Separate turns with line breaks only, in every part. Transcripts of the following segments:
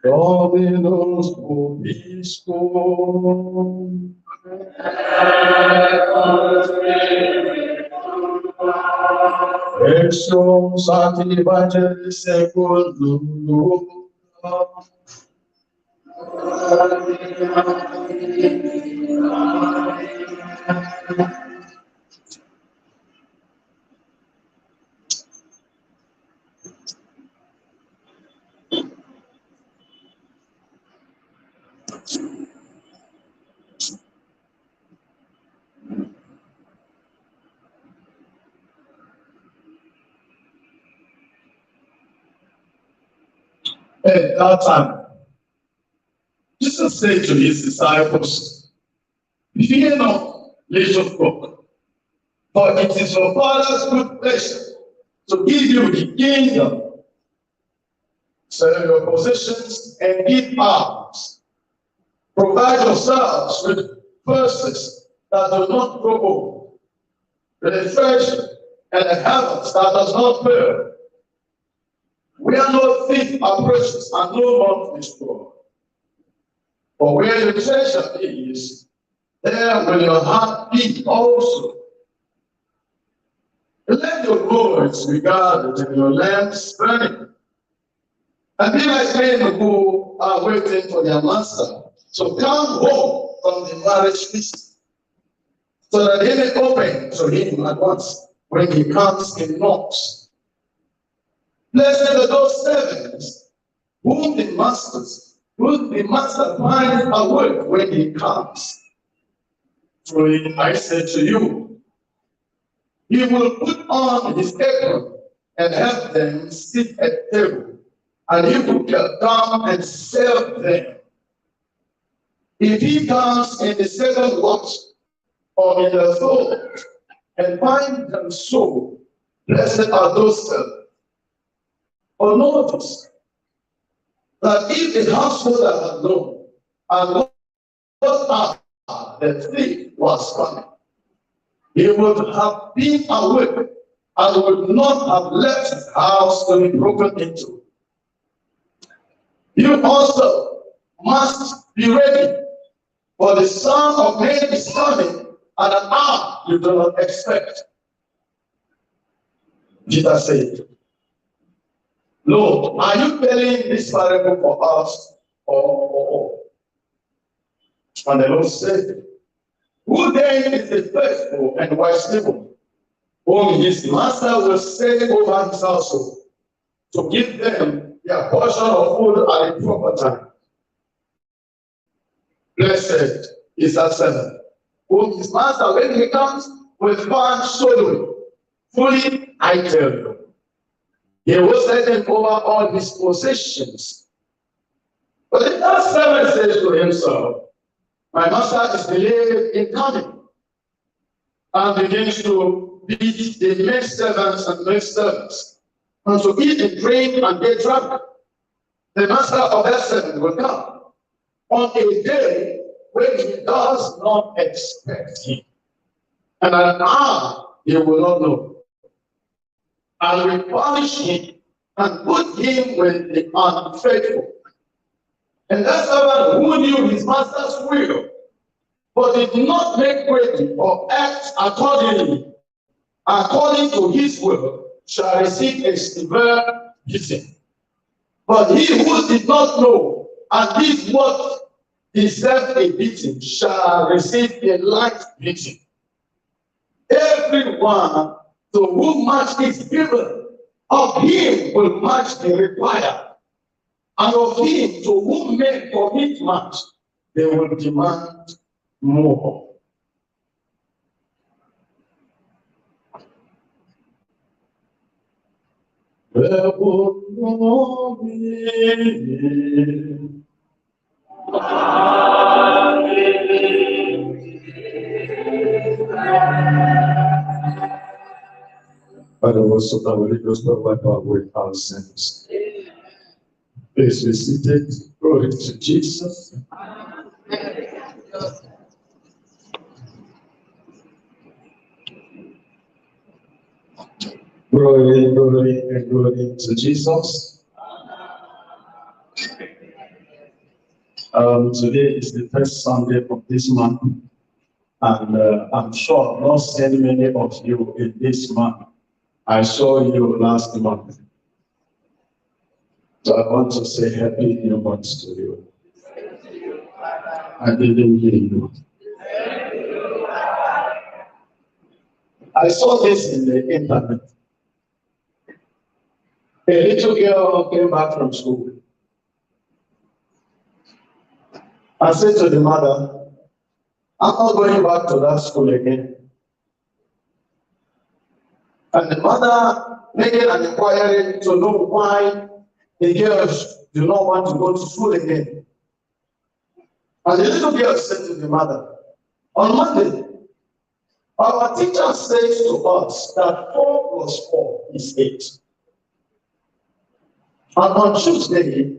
Dominus vobiscum. Exum Sancti Evangelii secundum Lucas. At that time, Jesus said to his disciples, "Fear not, little flock, for it is your Father's good pleasure to give you the kingdom. Sell your possessions and give alms. Provide yourselves with purses that do not grow old, with a treasure and a harvest that does not fail, where no thief approaches and no moth destroys. For where your treasure is, there will your heart be also. Let your gourds be guarded and your lamps burning. And be like men who are waiting for their master to come home from the marriage feast, so that they may open to him at once when he comes and knocks. Blessed are those servants whom the master finds awake when he comes. Truly I say to you, he will put on his apron and have them sit at table, and he will come and serve them. If he comes in the second watch or in the third and find them so, blessed are those servants. But notice that if the householder had known and what hour the thief was coming, he would have been awake and would not have left his house to be broken into. You also must be ready, for the Son of Man is coming at an hour you do not expect. Jesus said, Lord, are you telling this parable for us or? And the Lord said, who then is the faithful and wise servant, whom his master will set over his household, to give them their portion of food at the proper time? Blessed is that servant, whom his master, when he comes, will find so. Fully, I tell you, he will set him over all his possessions. But if that servant says to himself, my master is delayed in coming, and begins to beat the maid servants and maid servants, and to eat and drink and get drunk, the master of that servant will come on a day when he does not expect him, and at an hour he will not know, and will punish him and put him with the unfaithful. And that servant who knew his master's will, but did not make ready or act according to his will, shall receive a severe beating. But he who did not know and did what deserved a beating shall receive a light beating. Everyone to whom much is given, of him will much be required. And of him to whom men commit much, they will demand more. By the words of the Holy Ghost, wipe away our sins. Please be seated. Glory to Jesus. Glory, glory, and glory to Jesus. Today is the first Sunday of this month, and I'm sure I've not seen many of you in this month. I saw you last month. So I want to say happy new month to you. I didn't hear you. I saw this in the internet. A little girl came back from school. I said to the mother, I'm not going back to that school again. And the mother making an inquiry to know why the girls do not want to go to school again. And the little girl said to the mother, on Monday, our teacher says to us that 4 plus 4 is 8. And on Tuesday,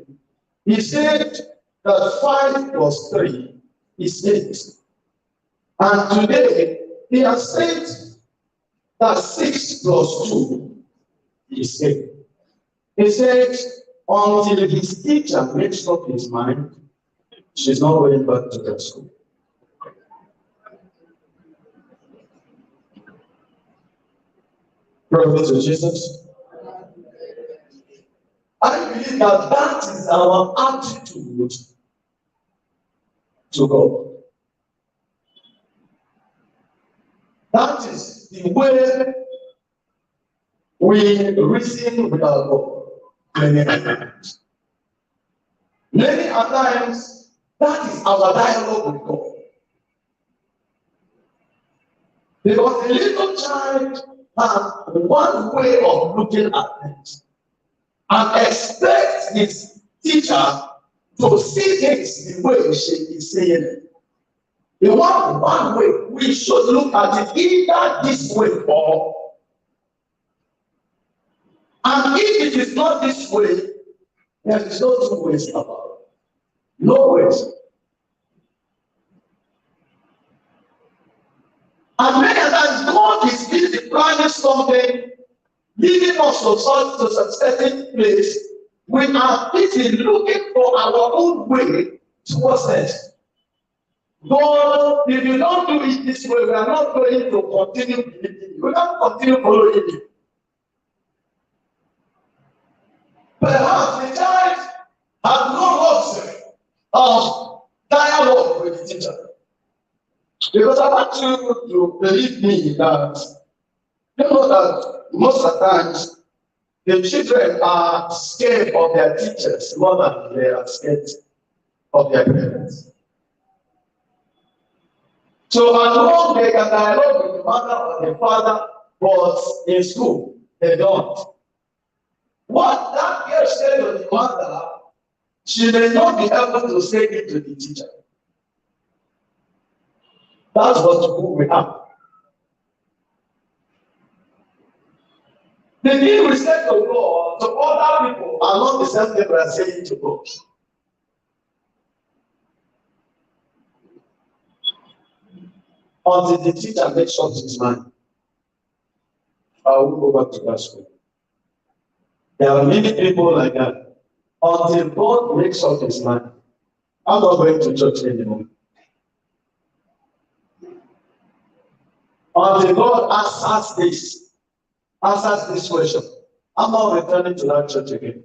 he said that 5 plus 3 is 8. And today, he has said that 6 plus 2 is 8. He said, until his teacher makes up his mind, she's not going back to that school. Glory to Jesus. I believe that that is our attitude to God. That is the way we reason with our God. Many times. Many times, that is our dialogue with God. Because a little child has one way of looking at things and expects his teacher to see things the way she is saying it. The one way we should look at it either this way or. And if it is not this way, there is no two ways about it. No ways. And many times God is busy planning something, leading us to some certain place. We are busy looking for our own way towards it. God, if you don't do it this way, we are not going to continue believing you. We are not continue following you. Perhaps the child has no luxury of dialogue with the teacher. Because I want you to believe me that you know that most of the times the children are scared of their teachers more than they are scared of their parents. So as long as they can dialogue with the mother or the father, but in school, they don't. What that girl said to the mother, she may not be able to say it to the teacher. That's what we have. The thing we say to God, to other people, are not the same thing we are saying to God. Until the teacher makes up his mind, I will go back to that school. There are many people like that. Until God makes up his mind, I'm not going to church anymore. Until God answers this question, I'm not returning to that church again.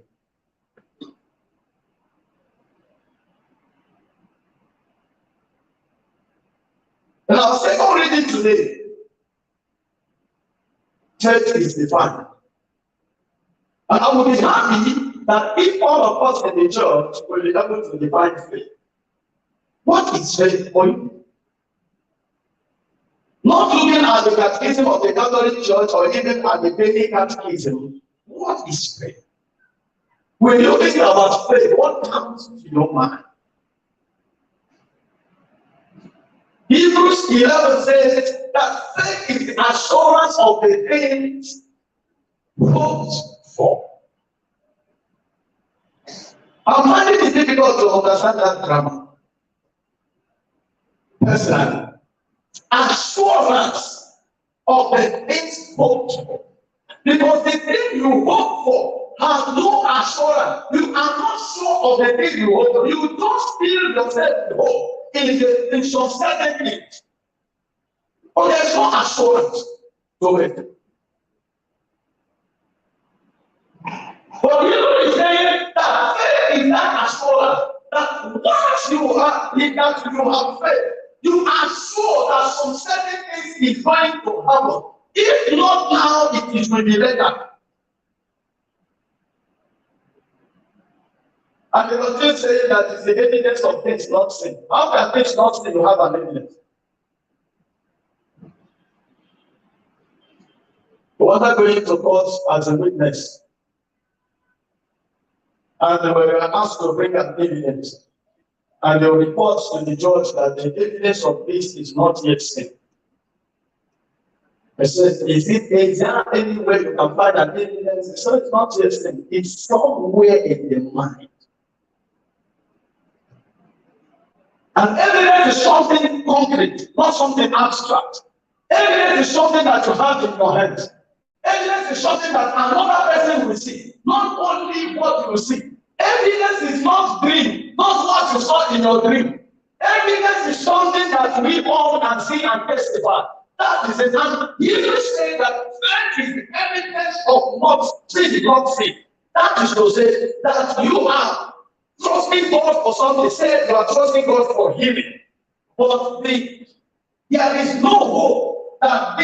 And our second reading today, church is defined. And I will be happy that if all of us in the church will be able to define faith. What is faith for you? Not looking at the catechism of the Catholic Church or even at the daily catechism. What is faith? When you think about faith, what comes to your mind? Hebrews 11 says that faith is the assurance of the things hoped for. I find it difficult to understand that grammar. Personally, assurance of the things hoped for. Because the thing you hope for has no assurance. You are not sure of the thing you hope. You don't feel yourself hope in some certain things. But there's no assurance to it. But you is saying that faith is that assurance that once you have faith, you are sure that some certain things is going to happen. If not now, it will be later. And they were still saying that it's the evidence of things not seen. How can things not seen you have an evidence? What are going to court as a witness? And they were asked to bring an evidence. And they report to the judge that the evidence of this is not yet seen. I said, is there any way you can find an evidence? He said, it's not yet seen. It's somewhere in the mind. And evidence is something concrete, not something abstract. Evidence is something that you have in your hands. Evidence is something that another person will see, not only what you see. Evidence is not dream, not what you saw in your dream. Evidence is something that we all can see and testify. That is it. And you say that faith is the evidence of what we not see. That is to say that you are trusting God for something. Say you are trusting God for healing. But there is no hope that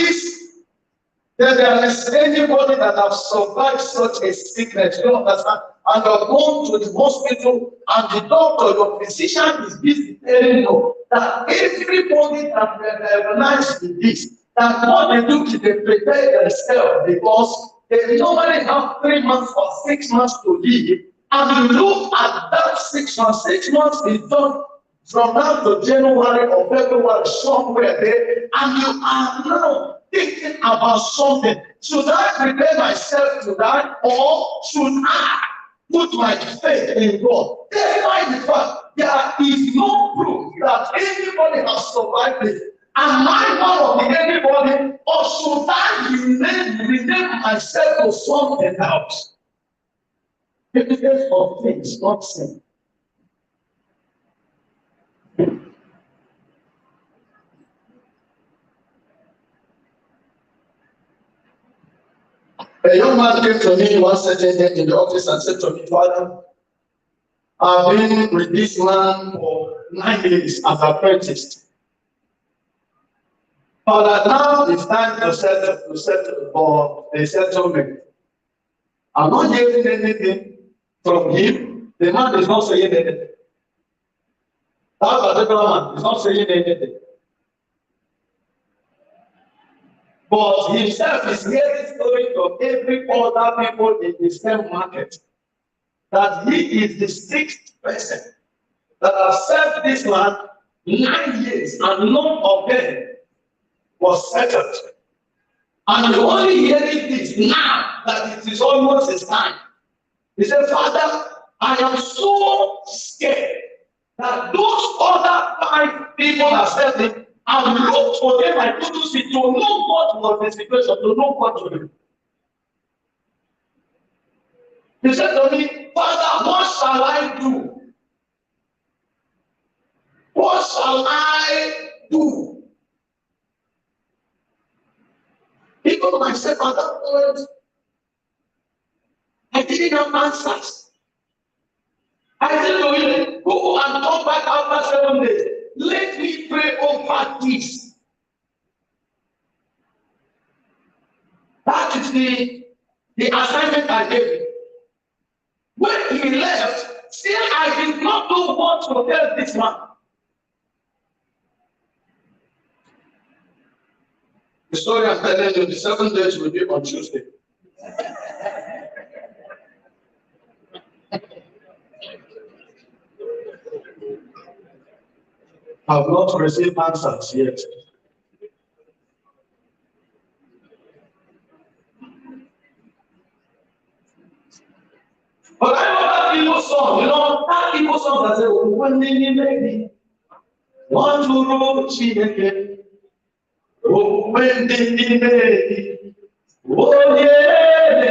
there is anybody that has survived such a sickness. You understand? And you're going to the hospital, and the doctor, your physician, is busy telling you that everybody that will diagnosed with this, that what they do is they prepare themselves because they normally have 3 months or 6 months to live. And you look at that 6 months. 6 months is done from now to January or February, somewhere there, and you are now thinking about something. Should I prepare myself to die, or should I put my faith in God? Despite the fact there is no proof that anybody has survived it. Am I one of the anybody, or should I rename myself to something else? Evidence of things not seen. A young man came to me one certain day in the office and said to me, Father, I've been with this man for 9 years as apprentice. Father, now it's time to settle for a settlement. I'm not hearing anything from him. The man is not saying anything. That particular man is not saying anything. But himself is hearing stories from every other people in the same market that he is the 6th person that has served this land 9 years, and none of them was settled. And you're only hearing this now that it is almost his time. He said, Father, I am so scared that those other 5 people are settled. I looked for them, I couldn't see, to know what was the situation, to know what to do. He said to me, Father, what shall I do? What shall I do? Even myself at that point, I didn't have answers. I said to him, go and come back after 7 days. Let me pray over this. That is the assignment I gave him. When he left, still I did not know what to tell this man. The story I'm telling you, the 7 days will be on Tuesday. I have not received answers yet. But I know that evil song, that evil song that says, when they make one to roll, she again. Oh, when they make oh, yeah,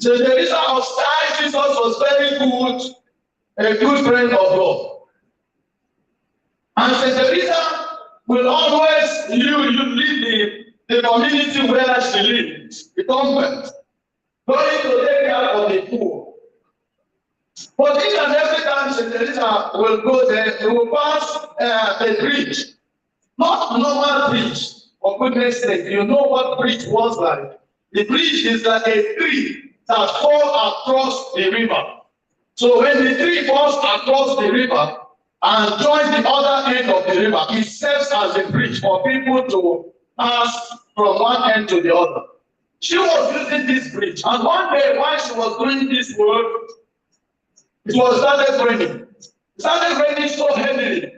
So the reason of style, Jesus was very good, a good friend of God. And St. Teresa will always lead the community where she lives, the convent, going to take care of the poor. But each and every time St. Teresa will go there, he will pass a bridge, not a normal bridge. For goodness sake, you know what bridge was like. The bridge is like a tree that falls across the river. So when the tree falls across the river and joins the other end of the river, it serves as a bridge for people to pass from one end to the other. She was using this bridge, and one day while she was doing this work, it was started raining. It started raining so heavily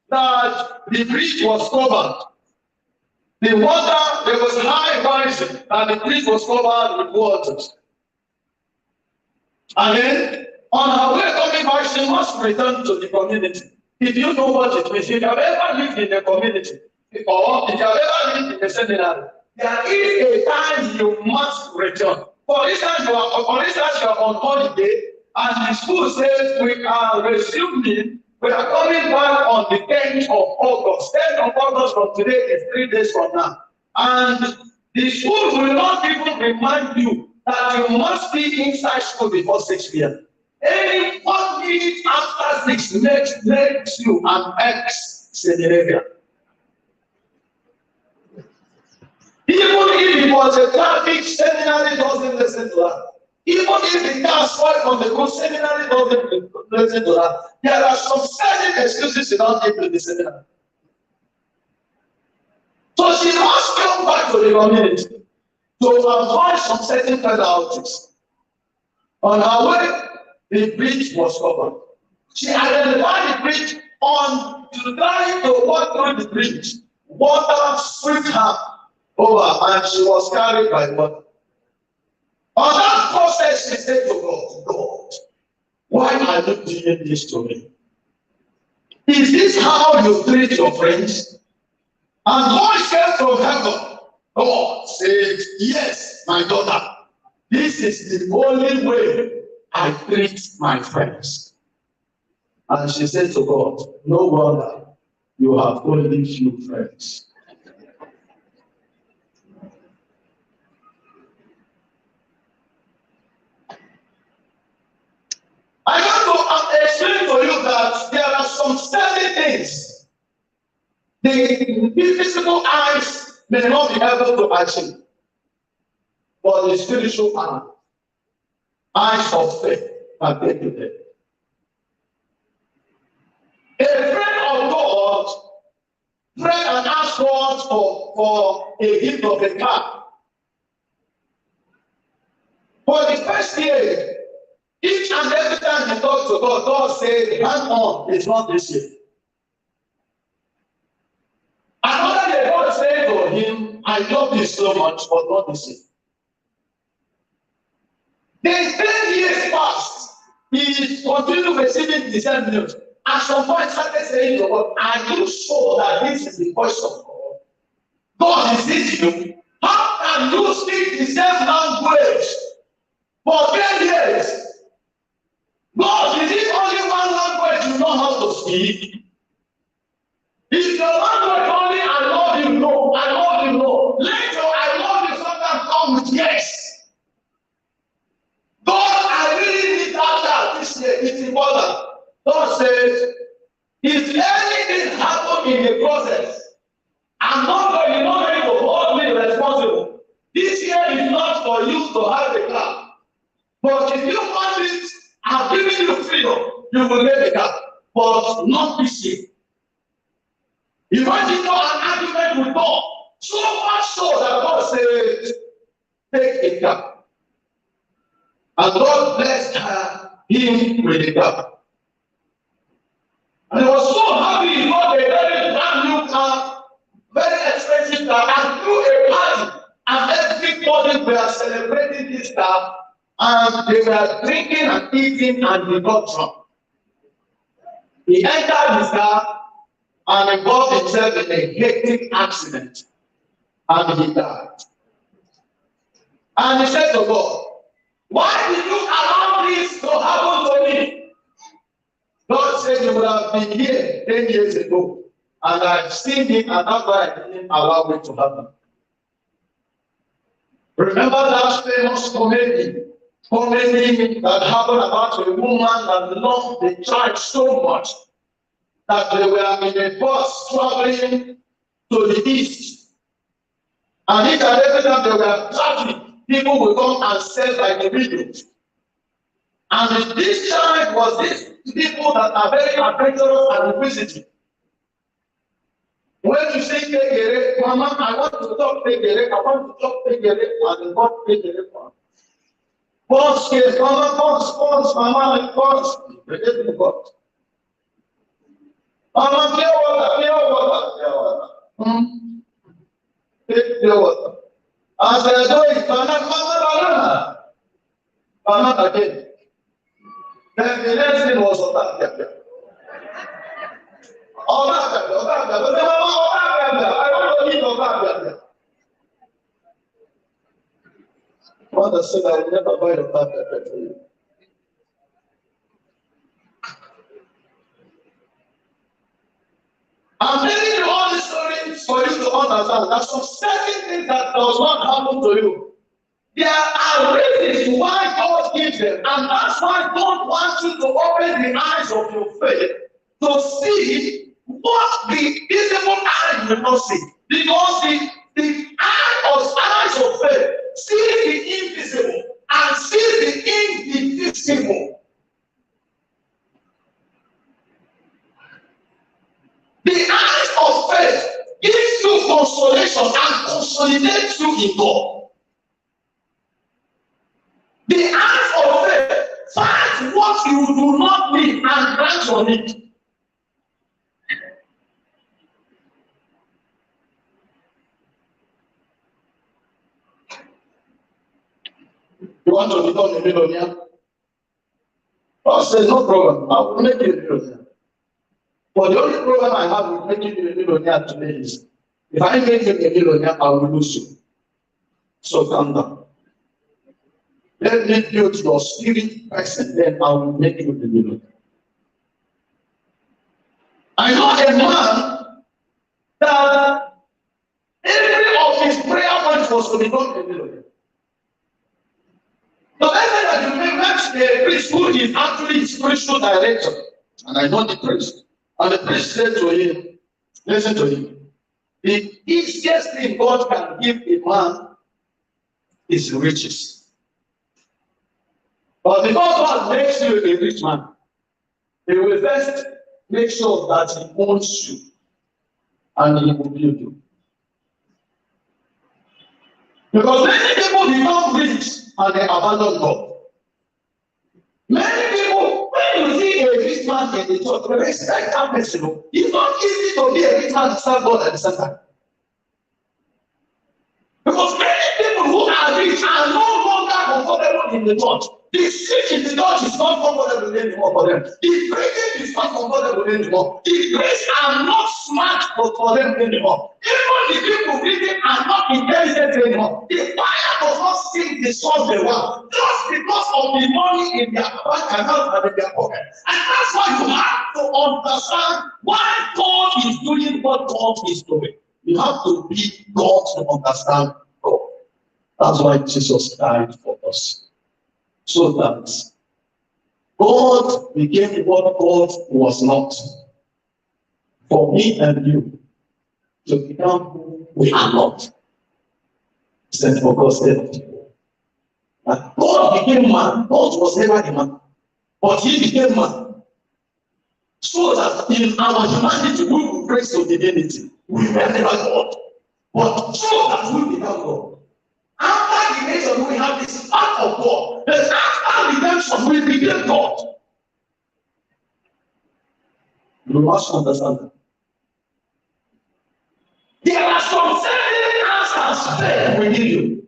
that the bridge was covered. The water, there was high rising, and the bridge was covered with waters. And then, on her way coming back, she must return to the community. If you know what it means, if you have ever lived in a community, or if you have ever lived in a seminary, there is a time you must return. For instance, you are on holiday, and the school says we are resuming. We are coming back on the 10th of August. 10th of August from today is 3 days from now. And the school will not even remind you that you must be inside school before 6 p.m. Any 1 minute after 6 makes you an ex-seminarian. Even if it was a traffic, seminary doesn't listen to that. Even if the car spoiled from the good, seminary doesn't listen to that. There are some certain excuses you don't give to the seminary. So she must come back to the community to avoid some certain penalties. On her way, the bridge was covered. She identified the bridge on to try to walk through the bridge. Water swept her over, and she was carried by water. On that process, she said to God, God, why are you doing this to me? Is this how you treat your friends? And voice came from heaven. God said, yes, my daughter. This is the only way I treat my friends. And she said to God, no wonder you have only few friends. I want to explain to you that there are some certain things the physical eyes may not be able to achieve, but the spiritual eyes of faith can take you there. A friend of God prayed and asked God for a gift of a car. For the first year, each and every time he talked to God, God said, hang on, it's not this year. Another day, God said to him, I love you so much, but not this year. Then 10 years passed. He continued receiving the same news. At some point, started saying to God, are you sure that this is the voice of God? God, is this you? How can you speak the same language for 10 years? God, is it only one language you know how to speak? Is your language only I love you? No, I love you, no. Let your I love you sometimes come with yes. God, I really need that this year. It's important. God says, if anything happens in the process, I'm not going to hold me responsible. This year is not for you to have a car. But if you want it, I've given you freedom, you will get a car. But not this year. You want to know an argument with God. So much so that God said, take a car. And God blessed him with a car. And he was so happy he got a very brand new car, very expensive car, and threw a party. And everybody were celebrating this car, and they were drinking and eating, and he got drunk. He entered his car and involved himself in a hectic accident, and he died. And he said to God, Why did you allow this to happen to me? God said you would have been here 10 years ago, and I've seen it, and that's why I didn't allow it to happen. Remember that famous comedy that happened about a woman that loved the child so much that they were in a bus traveling to the east. And each and every time they were traveling, people would come and sell by the videos. And this child was this people that are very adventurous and inquisitive. When you say Tegere, Mama, I want to talk Tegere, I want to talk Tegere, and God Tegere. Pause, yes, Mama, pause, Mama, pause. Forget the God. Mama, clear water. Take clear water. As I do it, Mama, again. Then the next thing was that. Father said, I will never buy a tablet for you. I'm telling you all the stories for you to understand that some certain things that does not happen to you. There are reasons why God gives them, and that's why God wants you to open the eyes of your faith to see what the visible eye will not see. Because the eyes of faith sees the invisible and sees the indivisible. The eyes of faith gives you consolation and consolidates you in God. The eyes of faith finds what you do not need and grants on it. You want to become a millionaire? God says, no problem, I will make you a millionaire. But the only problem I have with making you a millionaire today is, if I make you a millionaire, I will lose you. So calm down. Let me build your spirit person, then I will make you a millionaire. I know a man that every of his prayer points was to become a millionaire. But I said that you may match the priest who is actually his spiritual director. And I know the priest. And the priest said to him, listen to him. The easiest thing God can give a man is riches. But because God makes you a rich man, He will first make sure that He owns you and He will build you. Because many people become rich and they abandon God. Many people, when you see a rich man in the church, they respect that person. It's not easy to be a rich man and serve God at the same time. Because many people who are rich are no longer comfortable in the church. The seat in the church is not comfortable anymore for them. The preaching is not comfortable anymore. The grace are not smart for them anymore. Even the people reading are not intelligent anymore. The fire does not sing the song they want just because of the money in their bank account and in their pocket. And that's why you have to understand why God is doing what God is doing. You have to be God to understand God. That's why Jesus died for us. So that God became what God was not. For me and you to become who we are not. Except for God said, that God became man. God was never a man. But He became man. So that in our humanity we will praise to divinity. We were never God. But so that we become God. After the nation, we have this part of God. Then after redemption, we became God. You must understand that. There are some certain answers there we give you.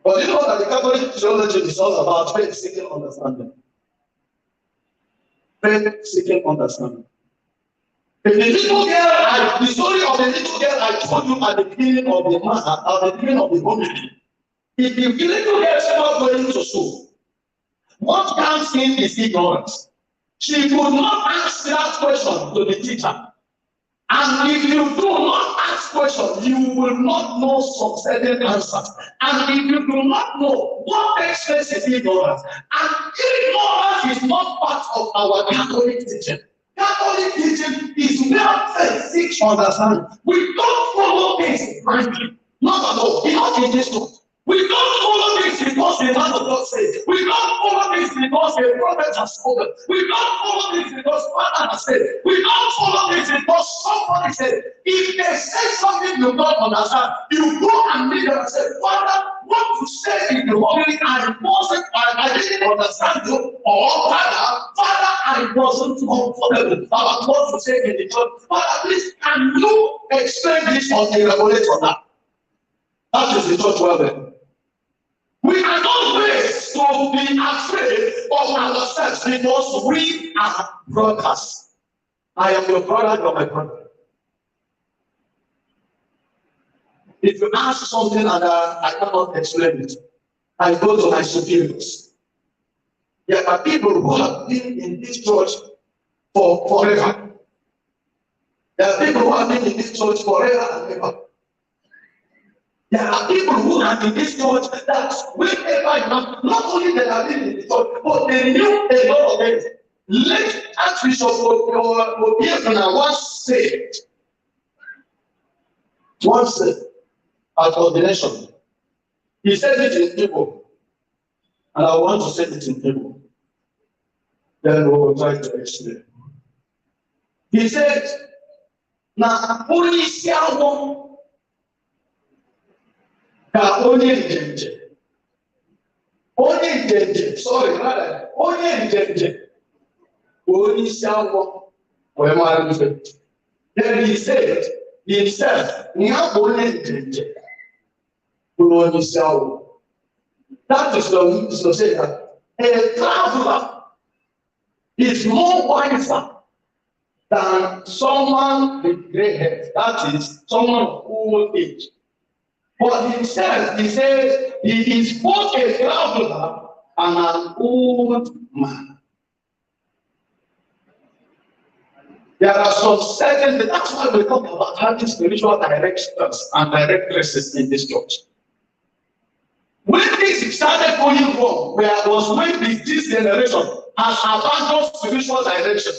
But you know that the Catholic theology is all about faith seeking understanding. Faith seeking understanding. The little girl, the story of the little girl I told you at the beginning of the mass, at the beginning of the homily, If the little girl is not going to school, what comes in is ignorance. She could not ask that question to the teacher. And if you do not ask questions, you will not know some certain answers. And if you do not know what takes place in ignorance, and ignorance is not part of our Catholic teaching. Catholic teaching is well seek understanding. We don't follow things blindly. Not at all. Not in this book. We don't follow things because the man of God says. We don't follow things because the prophet has spoken. We don't follow things because Father has said. We don't follow things because somebody said. If they say something you don't understand, you go and meet them and say, Father, what you said in the morning, I didn't understand you. Or Father, I wasn't comfortable. Father, what you said in the church. Father, please, can you explain this or elaborate on that? That is the church well. We are not raised to be afraid of ourselves because we are brothers. I am your brother, you are my brother. If you ask something and I cannot explain it, I go to my superiors. There are people who have been in this church for forever. There are people who have been in this church forever and ever. There are people who are in this church that whenever you have, not only they have been in the church, but they knew a lot of things. Late Archbishop Obiefuna once said, at ordination, he said it in Igbo, and I want to say it in Igbo. Then we will try to explain. He said, "Na only siawo ka onye njenje, rather, onye njenje, only siawo wee mara ife." Then he said himself, "Nya onye njenje, onye siawo." That is to say that a traveler is more wiser than someone with gray hair. That is someone of old age. For himself, he says he is both a traveler and an old man. There are some certain things. That's why we talk about having spiritual directors and directresses in this church. When this started going wrong, was when this generation has abandoned spiritual direction.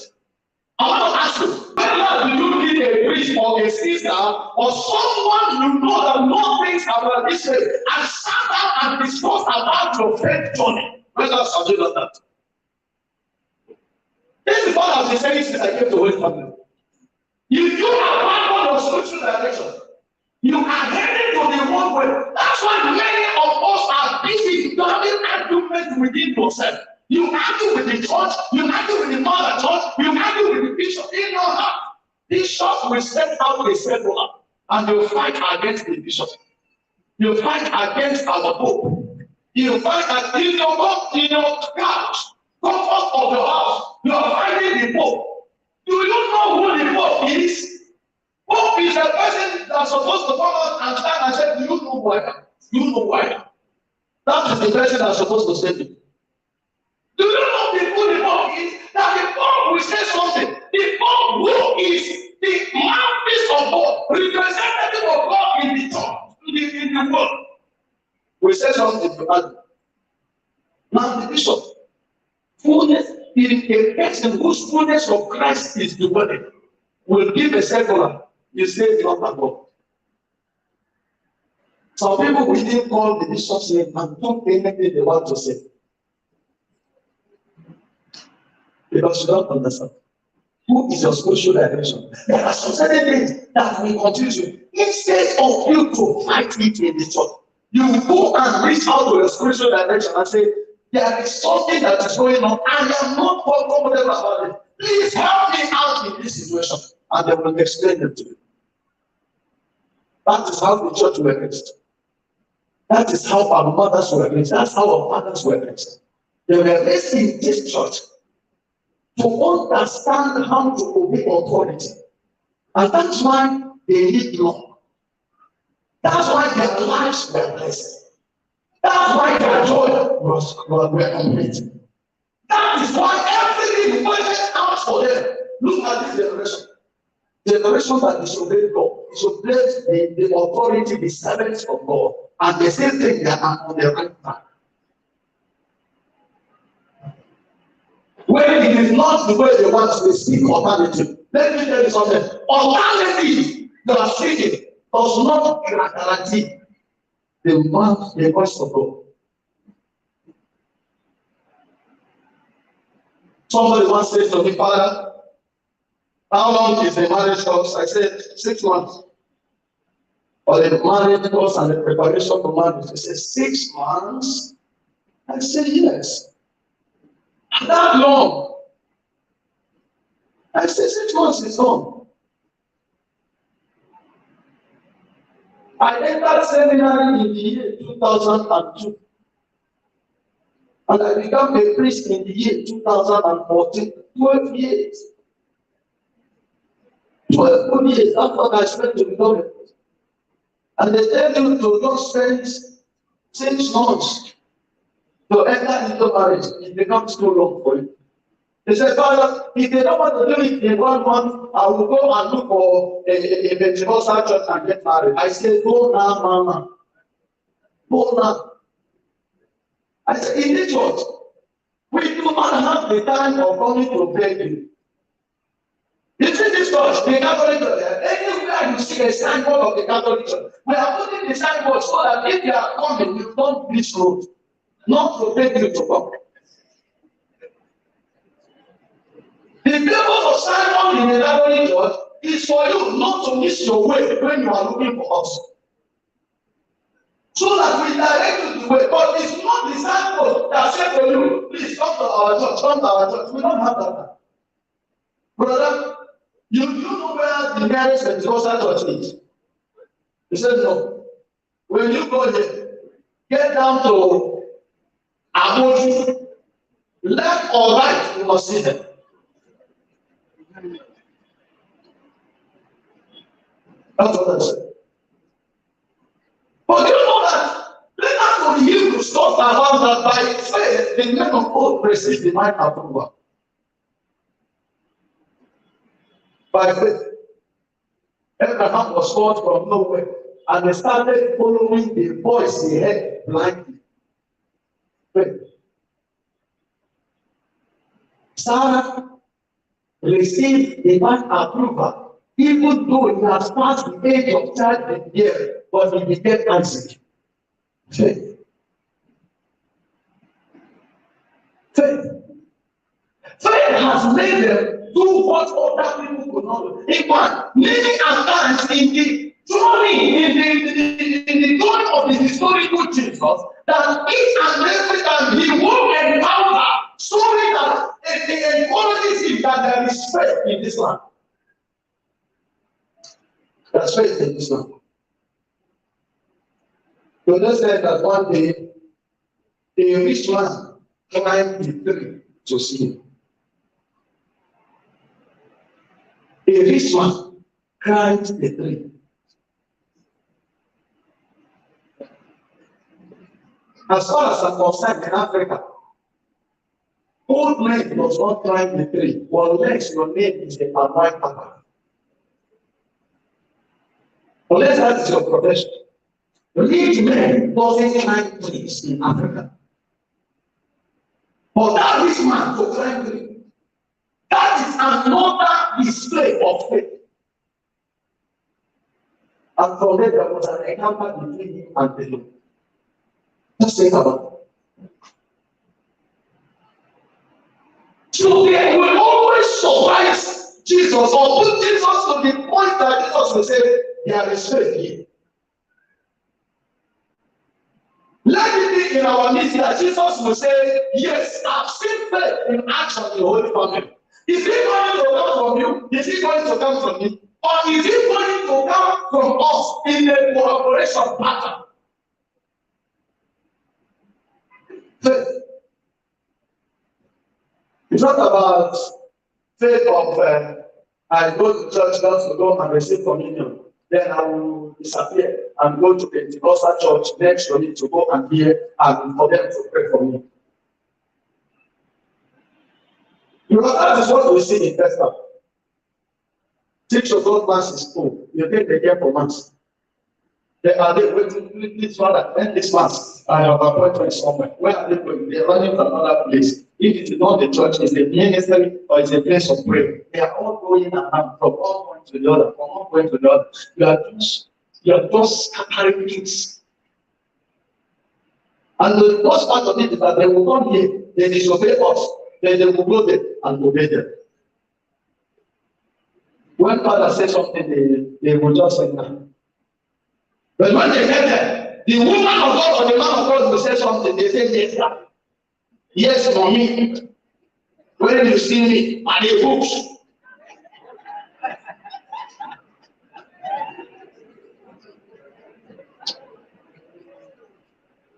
I want to ask you, whether do you need a priest or a sister or someone you know that knows things about this way and stand down and discuss about your faith journey? When else have you done that? This is what I've been saying since I came to Holy Family. If you abandon your spiritual direction, you are heading to the wrong way. That's why many of us are busy having arguments within yourself. You argue with the church, you argue with the mother church, you argue with the bishop. In your heart, bishop will set out a circular and you fight against the bishop. You fight against our pope. You fight against your couch, comfort of your house. You are fighting the pope. Do you know who the pope is? Pope is a person that's supposed to come out and stand and say, "Do you know who I am? You know who I am." That is the person that's supposed to say it. Do you know who the Pope is? That the Pope will say something. The Pope who is the mouthpiece of God, representative of God in the church, in the world, will say something to us. Now the bishop, fullness in a person whose fullness of Christ is the body, will give a circular. You say not about. Some people will even call the bishop's name and don't say anything they want to say. Because you don't understand. Who is your spiritual direction? There are some certain things that will confuse you. Instead of you to fight it in the church, you go and reach out to your spiritual direction and say, "There is something that is going on. I am not comfortable about it. Please help me out in this situation." And they will explain it to you. That is how the church was raised. That is how our mothers were raised. That's how our fathers were raised. They were raised in this church to understand how to obey authority. And that's why they need law. That's why their lives were blessed. That's why their joy was complete. That is why everything went out for them. Look at this generation. Generation that disobeyed God, disobeyed the authority, the servants of God, and the same thing they are on the right path. When it is not the way they want to speak alternative, let me tell you something. Alternative you are speaking does not guarantee the voice of God. Somebody once said to me, Father, how long is the marriage course? I said 6 months. Or the marriage course and the preparation for marriage. He said 6 months. I said yes. That long. I said 6 months is long. I entered seminary in the year 2002. And I became a priest in the year 2014. 12 years. 12 good years after I spent to become a priest. And they tell you to not spend 6 months to enter into marriage. It becomes too long for you. He said, Father, if they don't want to do it in 1 month, I will go and look for a Pentecostal church and get married. I said, go now, mama. Go now. I said, in the church, we do not have the time of coming to beg you. You see this church, the Catholic church, anywhere you see a signboard of the Catholic church, we are putting the signboard so that if they are coming, you don't reach road, not to beg you to come. The purpose of Simon in the Catholic church is for you not to miss your way when you are looking for us. So that we direct you the way. But it's not the signpost that says to you, please come to our church, come to our church. We don't have that. Brother, you know where the nearest Pentecostal church is? He said, no. When you go there, get down to Aboju, left or right, you must see them. That's what I said. But you know that later to the Hebrews talked about that by faith, the men of old received divine approval. By faith, Abraham was called from nowhere and they started following the voice he heard blindly. Faith. Sarah received divine approval, even though he has passed the age of childbearing, but he became Isaac. Faith. Faith. Faith has made them do what other people could not do. In fact, many times in the journey, in the journey of the historical Jesus, that each and every time he will encounter something that it encourages him that there is faith in this land. There's faith in this land. You understand that one day, a rich man climbed the tree to see him. A rich man climbed the tree. As far as I'm concerned in Africa, old men does not climb the tree unless your name is a Palmite Papa. Unless that is your profession. Rich men doesn't climb trees in Africa. But that rich man to climb tree, that is another display of faith. And from there, there was an encounter between him and the Lord. Just think about it. So they will always surprise Jesus or put Jesus to the point that Jesus will say, there is faith here. Let it be in our midst that Jesus will say, yes, I've seen faith in action in the Holy Family. Is it going to come from you? Is it going to come from me? Or is it going to come from us in a cooperation pattern? Faith. It's not about faith of I go to church just to go and receive communion. Then I will disappear. and go to the Pentecostal church next to me to go and hear and for them to pray for me. Because that is what we see in Testament. 6 o'clock mass is full. You take the care for mass. They are they waiting this one and this mass. I have appointment somewhere. Where are they going? They are running from another place. If it is not the church, it's the ministry or it's a place of prayer. They are all going around from one point to the other, from one point to the other. You are just scattering kids. And the worst part of it is that they will come here, they disobey us, then they will go there and obey them. When Father says something, they will just say no. But when they get there, the woman of God or the man of God will say something, they say yes, sir. Yes, mommy. When you see me, are they books?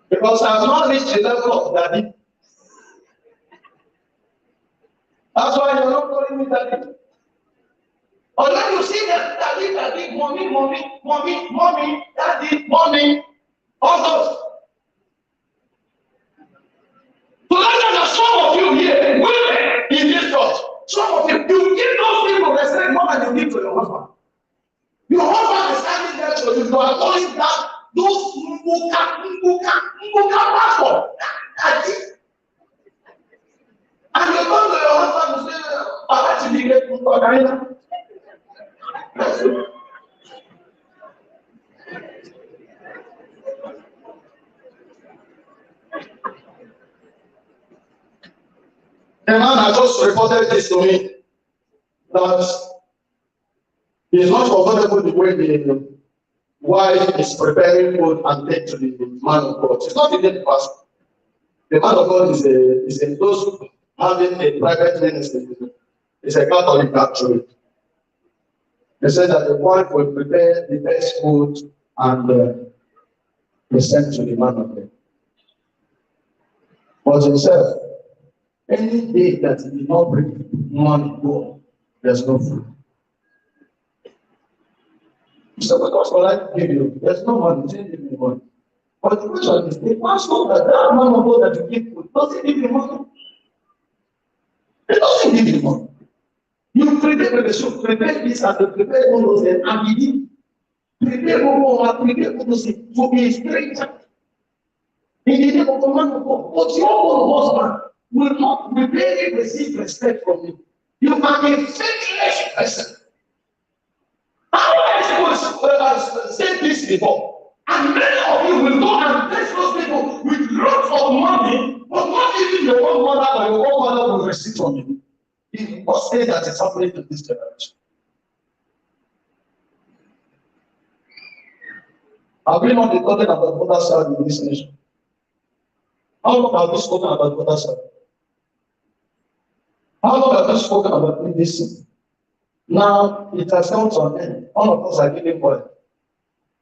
Because I have not reached the level of daddy. That's why you're not calling me daddy. Or when you see that daddy, daddy, mommy, mommy, mommy, mommy, daddy, mommy, all those. So that's some of you here, women in this church, some of you give those people respect more than you give to your husband. Your husband is standing there to you, you are calling that those Mbuka pastor. And you come to your husband and say, I had to be grateful for that. A man has just reported this to me that he is not comfortable the way the wife is preparing food and take to the man of God. It's not even the pastor. The man of God is a those having a private ministry. It's a Catholic actually. They said that the wife will prepare the best food and present to the man of God. But himself, any day that he did not bring money home, there's no food. So because what I give you, there's no money, change give me money. But the question is, the pastor that man of God that you give food, does he give you money? It doesn't give you money. You prepare the soup, prepare this and prepare all those and he did. Prepare all those to be a stranger. In the name of the man of God, but your own husband will not really receive respect from you. You are a faithless person. How am I supposed to say this before? And many of you will go and bless those people with lots of money, but not even your own mother or your own mother will receive from you. You must say that it's happening to this generation. Have we not been talking about mother side in this nation? How long have we spoken about mother side? How long have we spoken about this? Now it has come to an end. All of us are giving for it.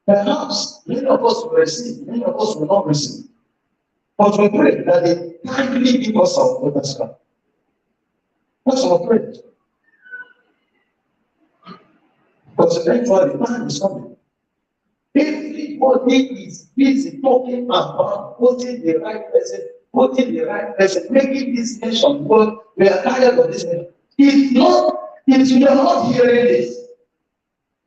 Perhaps many of us will receive, many of us will not receive. But we pray that they kindly give us our mother side. That's our prayer. Because eventually time is coming. Everybody is busy talking about putting the right person, making this nation work. We are tired of this nation. If you are not hearing this,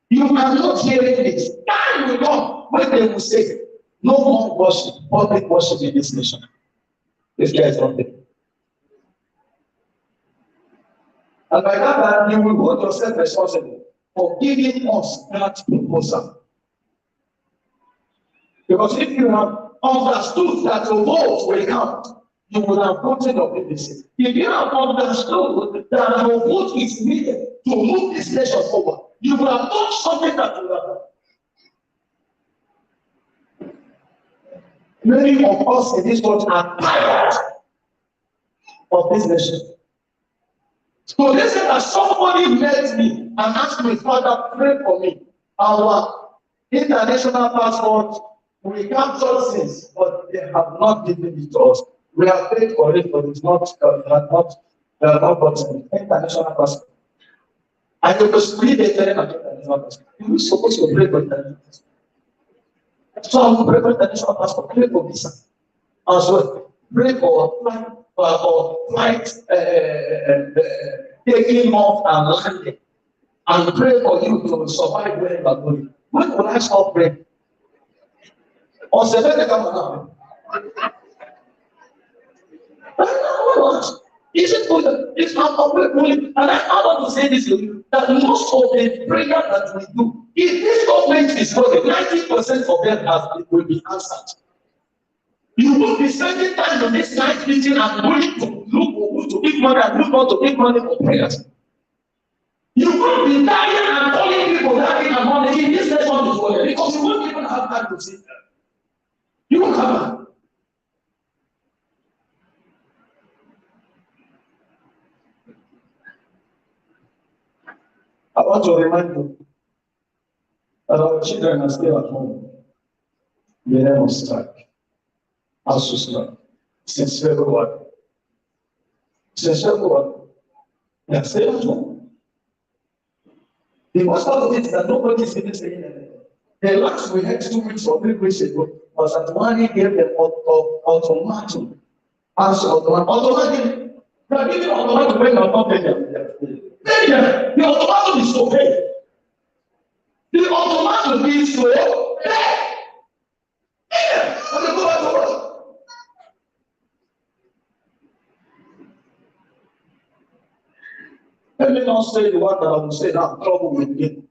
you are not hearing this. Time will come when they will say, no more worship, public worship in this nation. This guy is not there. And by that, you will hold yourself responsible for giving us that proposal. Because if you have understood that your vote will count, you will have voted your PDC. If you have understood that your vote is needed to move this nation forward, you will have done something that will happen. Many of us in this church are tired of this nation. So they said that somebody met me and asked me, Father, pray for me. Our international passport, we captured since, but they have not given it to us. We have paid for it, but it's not, they have not gotten international passport. And you must read the international passport. You are supposed to pray for international passport. So I'm pray for international passport, pray for visa as well. Pray for flight taking off and landing. And pray for you to survive where you are going. When will I stop praying? On September, come on. Is it good? It's not only, and I want to say this to you, that most of the prayer that we do, if this government is working, 90% of them will be answered. You will be spending time on this night meeting and going to look for who to give money and look for to give money for prayers. You will be dying and calling people that in the morning in this session is working because you won't even have time to see them. You won't have time. I want to remind you that our children are still at home. They never strike. As to strike. Since February. Since February. They are still at home. The most part of it is that nobody is even saying anything. The last we had 2 weeks or 3 weeks ago was that money gave them automatic. As automatic. They are giving automatic when you are not paying them. The automatic is to pay. The automatic is to pay. Let me not say the one that I will say now, trouble with me.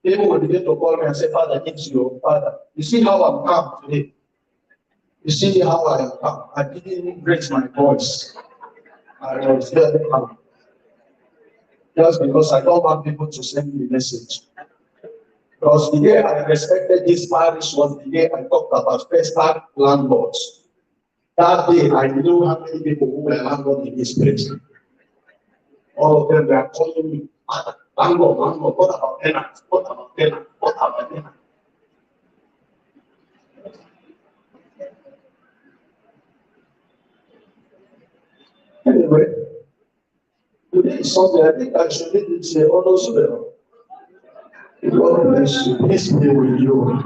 People will begin to call me and say, Father, it's your Father. You see how I'm calm today. You see how I am calm. I didn't raise my voice. I was very calm. Just because I don't want people to send me a message. Because the day I respected this parish was the day I talked about first-time landlords. That day I knew how many people who were landlords in this place. All of them were calling me, landlord, what about tenants? What about tenants? What about tenants? Anyway, today is Sunday. I think I should say, oh no, Suday. God bless you. Peace be with you.